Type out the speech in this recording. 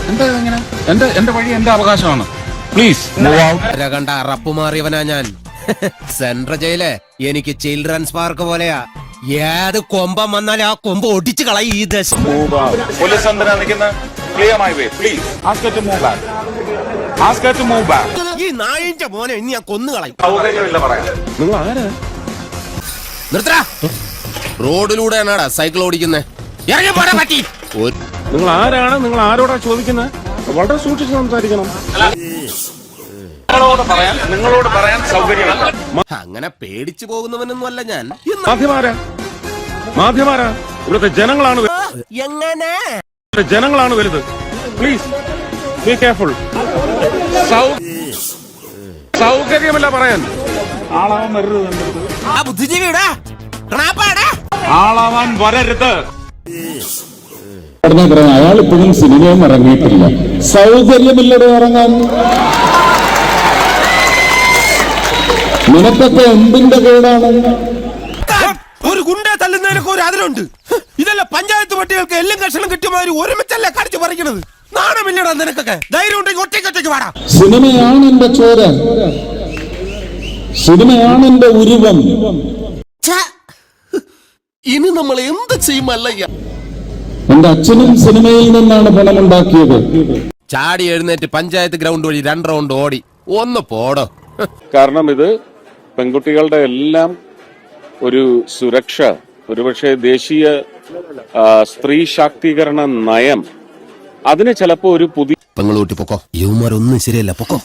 എന്താ ഇങ്ങനെ? എന്റെ വഴി എന്റെ അവകാശമാണ്. പ്ലീസ് കണ്ട അറപ്പ് മാറിയവനാ ഞാൻ. സെൻട്രൽ ജയില് എനിക്ക് ചിൽഡ്രൻസ് പാർക്ക് പോലെയാ. ഏത് കൊമ്പം വന്നാലും ആ കൊമ്പ് ഒടിച്ചു കളയും ഈ ദേശം. ഈ നായിന്റെ മോനെ ഇനി ഞാൻ കൊന്നുകളയും. നിങ്ങൾ ആരാ? നിർത്തടാ. റോഡിലൂടെയാണാടാ സൈക്കിൾ ഓടിക്കുന്നേ. ഇറങ്ങി പോരാ പറ്റി. നിങ്ങൾ ആരാണ്? നിങ്ങൾ ആരോടാ ചോദിക്കുന്നത്? വളരെ സൂക്ഷിച്ച് സംസാരിക്കണം. നിങ്ങളോട് പറയാൻ സൗകര്യമല്ല. അങ്ങനെ പേടിച്ചു പോകുന്നവനൊന്നും അല്ല ഞാൻ. മാധ്യമാരാ ഇവിടുത്തെ ജനങ്ങളാണ്. എങ്ങനെ ജനങ്ങളാണ് വലുത്. Please be careful. സൗകര്യമല്ല പറയാൻ. ആളാവാൻ വരരുത്. ബുദ്ധിജീവിടാ ആളാവാൻ വരരുത്. അയാൾ ഇപ്പോഴും സിനിമയും ഇറങ്ങിയിട്ടില്ല. സൗകര്യമില്ലടോ ഇറങ്ങാൻ. നിനക്കൊക്കെ എന്തിന്റെ കേടാണ്? ഒരു ഗുണ്ടെ തല്ലുന്നതിനൊക്കെ ഒരു അതിലുണ്ട്. ഇതല്ല പഞ്ചായത്ത് പട്ടികൾക്ക് എല്ലാം കഷണം കിട്ടിയമാതിരി ഒരുമിച്ചല്ലേ കടിച്ചു പറിക്കണത്. നാണമില്ലടാ നിനക്കൊക്കെ. ധൈര്യം ഉണ്ടെങ്കിൽ ഒറ്റയ്ക്കൊറ്റയ്ക്ക് വാടാ. സിനിമയാണ് എന്റെ ചോര, സിനിമയാണ് എന്റെ ഉരുവം. ഇനി നമ്മൾ എന്ത് ചെയ്യുമല്ലയ്യ. എന്റെ അച്ഛനും സിനിമയിൽ നിന്നാണ് പണമുണ്ടാക്കിയത്. ചാടി എഴുന്നേറ്റ് പഞ്ചായത്ത് ഗ്രൗണ്ട് വഴി 2 റൗണ്ട് ഓടി. ഒന്ന് പോടോ. കാരണം ഇത് പെൺകുട്ടികളുടെ എല്ലാം ഒരു സുരക്ഷ, ഒരുപക്ഷെ ദേശീയ സ്ത്രീ ശാക്തീകരണ നയം, അതിന് ചിലപ്പോ ഒരു പുതിയ പെങ്ങളൂട്ടി പൊക്കോ. യുവമാരൊന്നും ശരിയല്ല, പൊക്കോ.